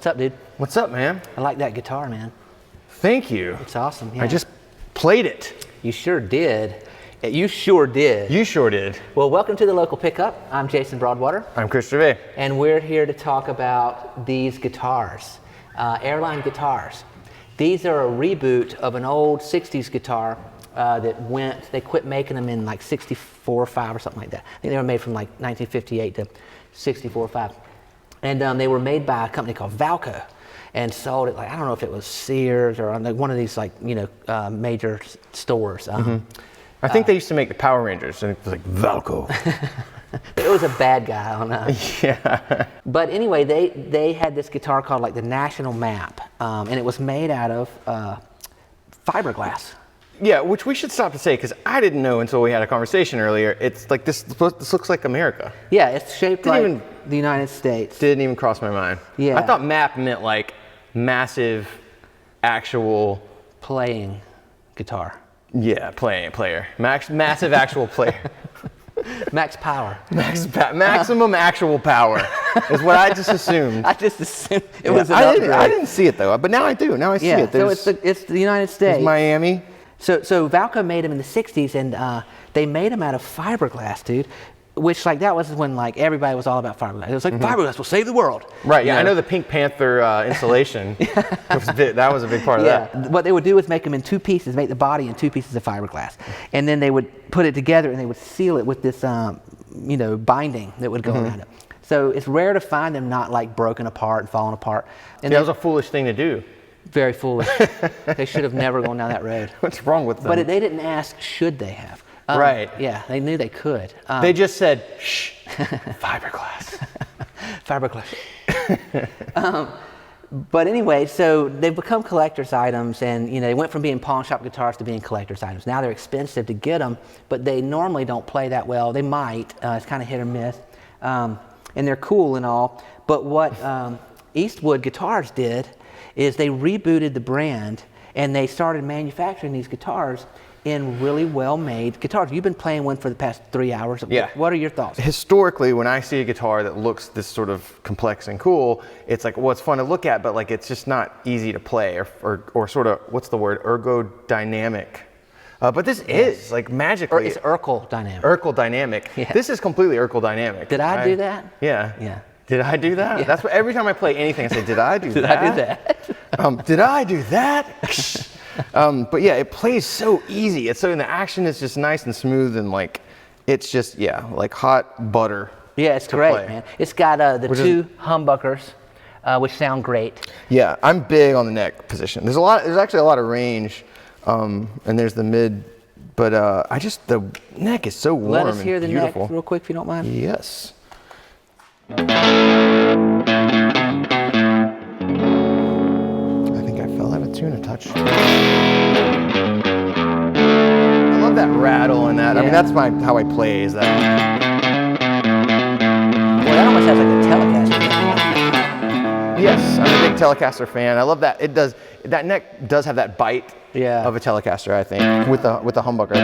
What's up, dude? What's up, man? I like that guitar, man. Thank you. It's awesome. Yeah. I just played it. You sure did. You sure did. You sure did. Well, welcome to the Local Pickup. I'm Jason Broadwater. I'm Chris Gervais. And we're here to talk about these guitars, Airline Guitars. These are a reboot of an old 60s guitar they quit making them in like 64 or 5 or something like that. I think they were made from like 1958 to 64 or 5. And they were made by a company called VALCO and sold at, like, I don't know if it was Sears or one of these, like, major stores. I think they used to make the Power Rangers, and it was like VALCO. It was a bad guy, I don't know. Yeah. But anyway, they had this guitar called like the National Map, and it was made out of fiberglass. Yeah, which we should stop to say, because I didn't know until we had a conversation earlier. It's like this looks like America. Yeah, it's shaped like the United States. Didn't even cross my mind. Yeah. I thought map meant like massive, actual playing guitar. Yeah, player. Massive actual player. Max power. Maximum actual power is what I just assumed. I just assumed it was an upgrade. I didn't see it though, but now I do. Now I see it. So it's the United States. It's Miami. So VALCO made them in the 60s, and they made them out of fiberglass, dude. Which, like, that was when, like, everybody was all about fiberglass. It was like, fiberglass will save the world. Right, yeah, I know the Pink Panther installation. That was a big part of that. What they would do is make them in 2 pieces, make the body in 2 pieces of fiberglass. And then they would put it together and they would seal it with this, binding that would go around it. So it's rare to find them not, like, broken apart and falling apart. And that was a foolish thing to do. Very foolish. They should have never gone down that road. What's wrong with them? But they didn't ask, should they have? Right. Yeah, they knew they could. They just said, shh, fiberglass. Fiberglass. But anyway, so they've become collector's items, and they went from being pawn shop guitars to being collector's items. Now they're expensive to get them, but they normally don't play that well. They might. It's kind of hit or miss. And they're cool and all. But what Eastwood Guitars did is they rebooted the brand, and they started manufacturing these guitars in really well-made guitars. You've been playing one for the past 3 hours. Yeah. What are your thoughts? Historically, when I see a guitar that looks this sort of complex and cool, it's like, well, it's fun to look at, but like it's just not easy to play or sort of, what's the word, ergodynamic. But this is like magically. It's ergodynamic. Ergodynamic. Yeah. This is completely ergodynamic. Did I do that? Yeah. Yeah. Did I do that? Yeah. That's what every time I play anything, I say, did I do Did that? I do that? Did I do that? But yeah, it plays so easy. The action is just nice and smooth, and like, it's just, like hot butter. Yeah, it's great, man. It's got the 2 humbuckers, which sound great. Yeah, I'm big on the neck position. There's actually a lot of range, and there's the mid, but the neck is so warm and beautiful. Let us hear the neck real quick, if you don't mind. Yes. I think I fell out of tune a touch. I love that rattle and that. Yeah. I mean, that's how I play, is that. Well, that almost has like a Telecaster. Yes, I'm a big Telecaster fan. I love that. It does. That neck does have that bite of a Telecaster, I think, with the humbucker.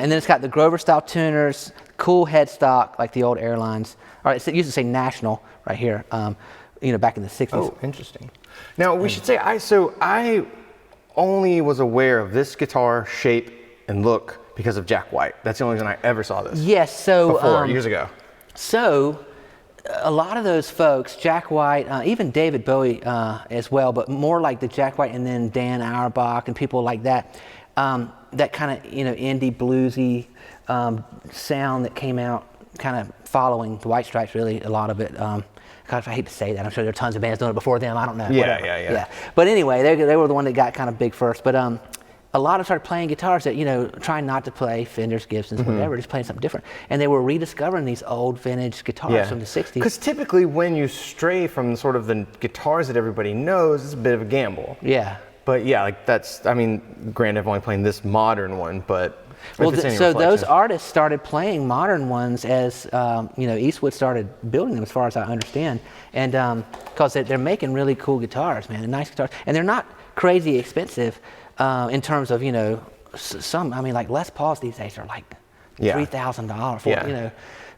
And then it's got the Grover style tuners, cool headstock like the old Airlines. All right, it used to say National right here, back in the 60s. Oh, interesting. Now, we should say, I only was aware of this guitar shape and look because of Jack White. That's the only reason I ever saw this. Yes, so. Before, years ago. So, a lot of those folks, Jack White, even David Bowie as well, but more like the Jack White and then Dan Auerbach and people like that, that kind of, indie bluesy sound that came out kind of following the White Stripes, really, a lot of it. Gosh, I hate to say that. I'm sure there are tons of bands doing it before them. I don't know. Yeah. But anyway, they were the one that got kind of big first. But a lot of them started playing guitars that, trying not to play Fenders, Gibsons, whatever, just playing something different. And they were rediscovering these old vintage guitars from the 60s. Because typically when you stray from sort of the guitars that everybody knows, it's a bit of a gamble. Yeah. But yeah, like granted, I've only played this modern one, but Well, so those artists started playing modern ones as Eastwood started building them, as far as I understand, and because they're making really cool guitars, man, and nice guitars, and they're not crazy expensive in terms of some. I mean, like Les Pauls these days are like $3,000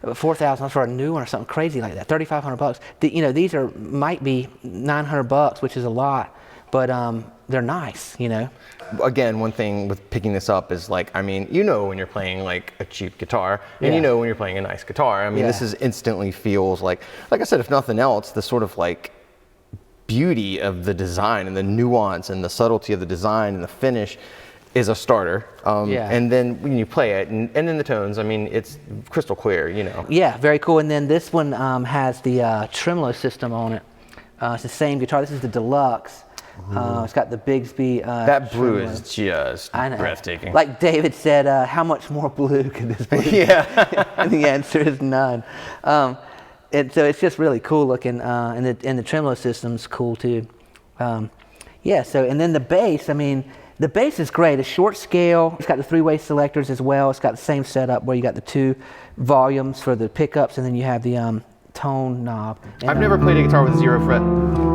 for $4,000 for a new one or something crazy like that. $3,500. You know, these might be $900, which is a lot, but they're nice. You know. Again, one thing with picking this up is like, I mean, you know when you're playing like a cheap guitar, and Yeah. you know when you're playing a nice guitar. I mean, this is instantly feels like I said, if nothing else, the sort of like beauty of the design and the nuance and the subtlety of the design and the finish is a starter. And then when you play it, and then the tones, I mean, it's crystal clear, you know. Yeah, very cool. And then this one has the tremolo system on it. It's the same guitar. This is the Deluxe. It's got the Bigsby. That blue tremolo. is just breathtaking. Like David said, how much more blue could this be? Yeah. And the answer is none. And so it's just really cool looking, and the tremolo system's cool too. Yeah. So and then the bass. I mean, the bass is great. It's short scale. It's got the three-way selectors as well. It's got the same setup where you got the 2 volumes for the pickups, and then you have the tone knob. And, I've never played a guitar with a 0 fret.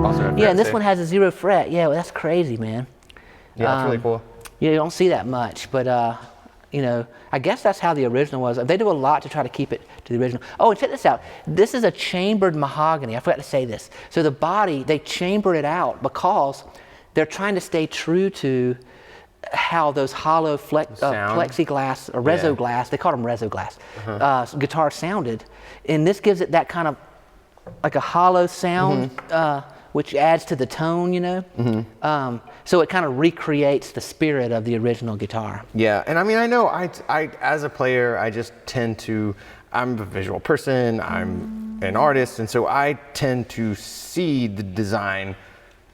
Also, yeah, and this one has a 0 fret. Yeah, well, that's crazy, man. Yeah, it's really cool. Yeah, you don't see that much, but you know, I guess that's how the original was. They do a lot to try to keep it to the original. Oh, and check this out. This is a chambered mahogany. I forgot to say this. So the body, they chamber it out because they're trying to stay true to how those hollow plexiglass or rezoglass, they call them rezoglass, guitars sounded. And this gives it that kind of like a hollow sound, which adds to the tone, you know. So it kind of recreates the spirit of the original guitar. Yeah, and I mean, I know I as a player, I just tend to, I'm a visual person, I'm an artist, and so I tend to see the design.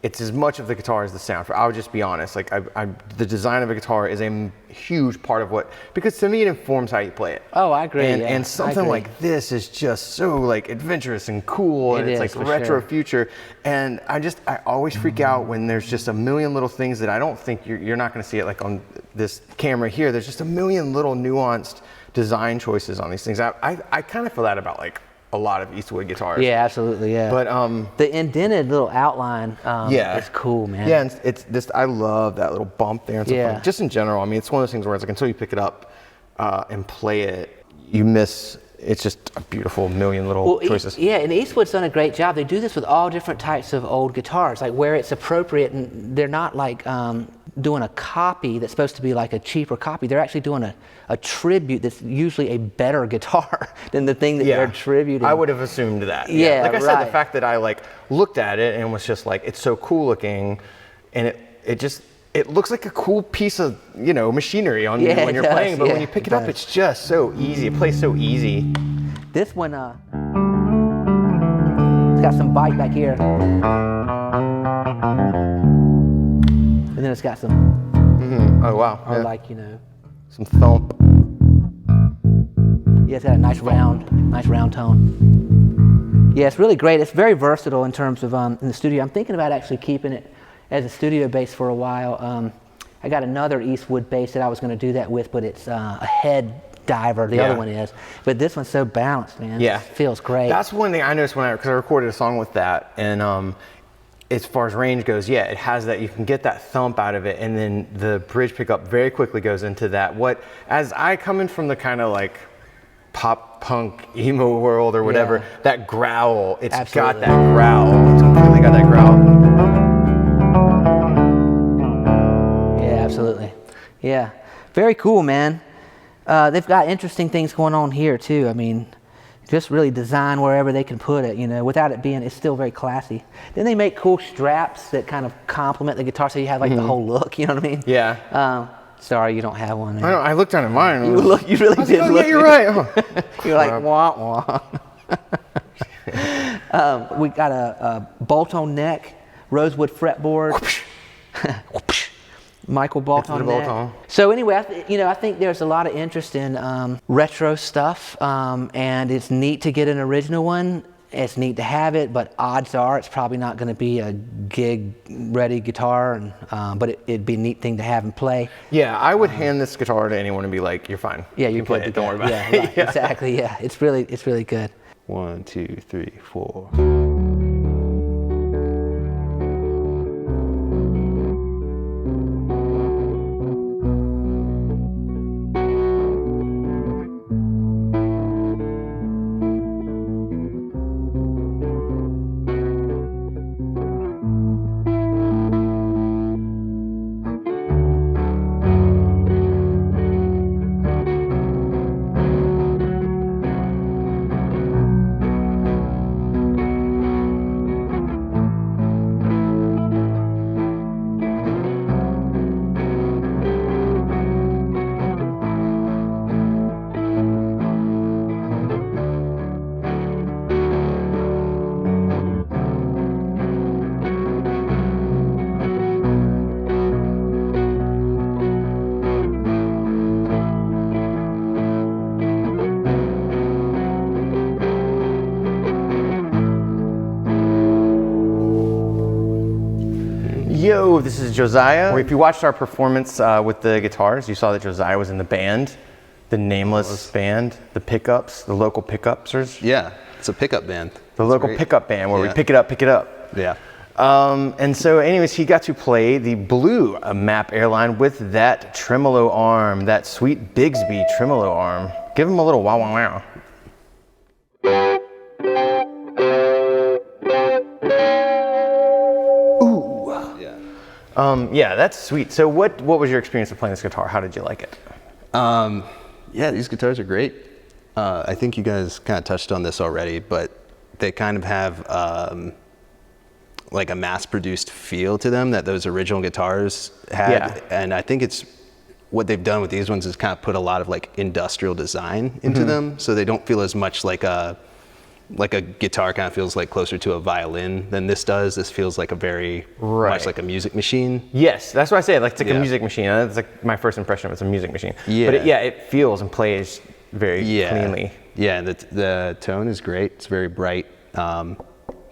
It's as much of the guitar as the sound. I'll just be honest. Like the design of a guitar is a huge part of because to me it informs how you play it. Oh, I agree. And something like this is just so like adventurous and cool, and it's like retro future. And I always freak out when there's just a million little things that I don't think you're not going to see it like on this camera here. There's just a million little nuanced design choices on these things. I kind of feel that about like a lot of Eastwood guitars. Yeah, absolutely, yeah. But the indented little outline is cool, man. Yeah, and it's this, I love that little bump there and stuff. Yeah. Like, just in general, I mean, it's one of those things where it's like until you pick it up and play it, you miss, it's just a beautiful million little choices. Yeah, and Eastwood's done a great job. They do this with all different types of old guitars, like where it's appropriate, and they're not like doing a copy that's supposed to be like a cheaper copy. They're actually doing a tribute that's usually a better guitar than the thing that they're tributing. I would have assumed that. Yeah, like I said, the fact that I like looked at it and was just like, it's so cool looking, and it looks like a cool piece of, you know, machinery on when you're playing, but when you pick it up, it's just so easy. It plays so easy. This one, it's got some bite back here. And then it's got some, oh wow, like, you know, some thump. Yeah, it's got a nice round tone. Yeah, it's really great. It's very versatile in terms of in the studio. I'm thinking about actually keeping it as a studio bass for a while. I got another Eastwood bass that I was going to do that with, but it's a head diver. The other one is, but this one's so balanced, man. Yeah, it feels great. That's one thing I noticed because I recorded a song with that, and as far as range goes, yeah, it has that. You can get that thump out of it, and then the bridge pickup very quickly goes into that. As I come in from the kind of like pop punk emo world or whatever, that growl, it's got that growl. It's completely got that growl. Yeah, absolutely. Yeah, very cool, man. They've got interesting things going on here too. I mean, just really design wherever they can put it, you know, without it being, it's still very classy. Then they make cool straps that kind of complement the guitar, so you have like the whole look, you know what I mean? Yeah. Sorry, you don't have one. I know, I looked down at mine. You really did look. Yeah, you're right. You're like, wah, wah. We got a bolt-on neck, rosewood fretboard. Michael bolt-on neck. So anyway, I think there's a lot of interest in retro stuff, and it's neat to get an original one. It's neat to have it, but odds are it's probably not going to be a gig-ready guitar, but it'd be a neat thing to have and play. Yeah, I would hand this guitar to anyone and be like, "You're fine. Yeah, you can play it. Don't worry about it." Right, yeah. Exactly. Yeah, it's really good. 1, 2, 3, 4. Yo, this is Josiah. If you watched our performance with the guitars, you saw that Josiah was in the band, the nameless band, the pickups, the local pickupsers. Yeah, it's a pickup band. The local pickup band where we pick it up, pick it up. Yeah. And so anyways, he got to play the blue map Airline with that tremolo arm, that sweet Bigsby tremolo arm. Give him a little wow, wow, wow. Yeah, that's sweet. So what was your experience of playing this guitar? How did you like it? Yeah, these guitars are great. I think you guys kind of touched on this already, but they kind of have like a mass-produced feel to them that those original guitars had. Yeah. And I think it's what they've done with these ones is kind of put a lot of like industrial design into them, so they don't feel as much like a guitar. Kind of feels like closer to a violin than this does. This feels like a very much like a music machine. Yes, that's what I say. Like, it's like a music machine. That's like my first impression of it's a music machine. Yeah. But it feels and plays very cleanly. Yeah, the tone is great. It's very bright.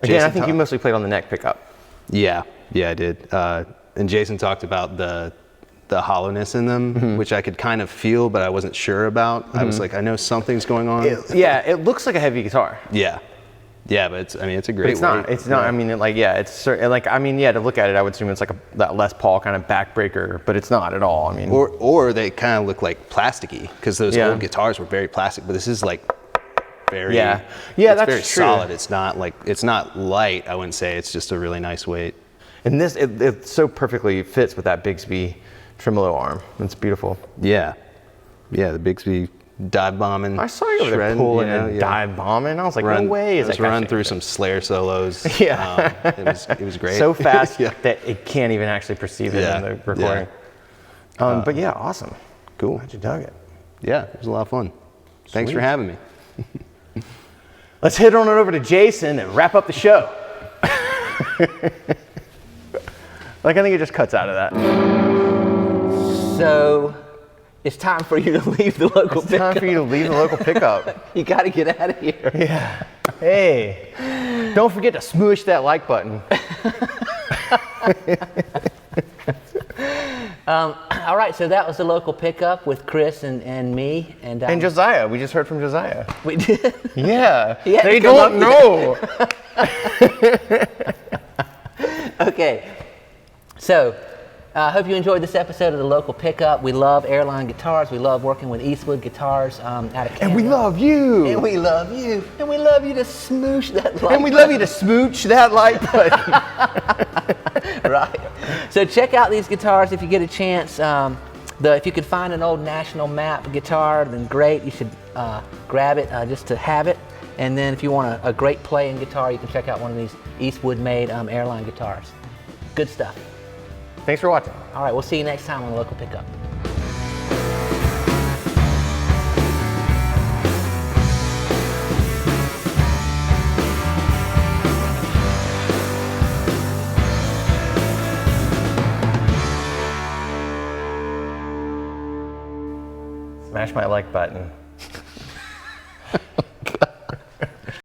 Again, I think you mostly played on the neck pickup. Yeah, I did. And Jason talked about the hollowness in them, which I could kind of feel, but I wasn't sure about. I was like, I know something's going on. It looks like a heavy guitar. Yeah, but it's a great. But it's not. It's not. I mean, to look at it, I would assume it's like that Les Paul kind of backbreaker, but it's not at all. I mean, or they kind of look like plasticky because those old guitars were very plastic, but this is like very that's very true. solid. It's not light. I wouldn't say. It's just a really nice weight. And this it so perfectly fits with that Bigsby tremolo arm. It's beautiful. Yeah, the Bigsby dive bombing. I saw you over there pulling and dive bombing. I was like, no way is that guy run through some Slayer solos. Yeah, it was great. So fast that it can't even actually perceive it in the recording. But yeah, awesome. Cool. Glad you dug it. Yeah, it was a lot of fun. Thanks for having me. Let's head on over to Jason and wrap up the show. I think it just cuts out of that. So it's time for you to leave the local pickup. It's time for you to leave the local pickup. You got to get out of here. Yeah. Hey, don't forget to smoosh that like button. All right, so that was the local pickup with Chris and me. And Josiah. We just heard from Josiah. We did? Yeah. Yeah, they don't know. Okay. So, I hope you enjoyed this episode of the local pickup. We love Airline Guitars. We love working with Eastwood Guitars out of Canada. And we love you. And we love you. And we love you to smoosh that like And we love you to smooch that like button. Right. So check out these guitars if you get a chance. If you could find an old National Map guitar, then great. You should grab it just to have it. And then if you want a great playing guitar, you can check out one of these Eastwood-made Airline guitars. Good stuff. Thanks for watching. All right, we'll see you next time on the local pickup. Smash my like button.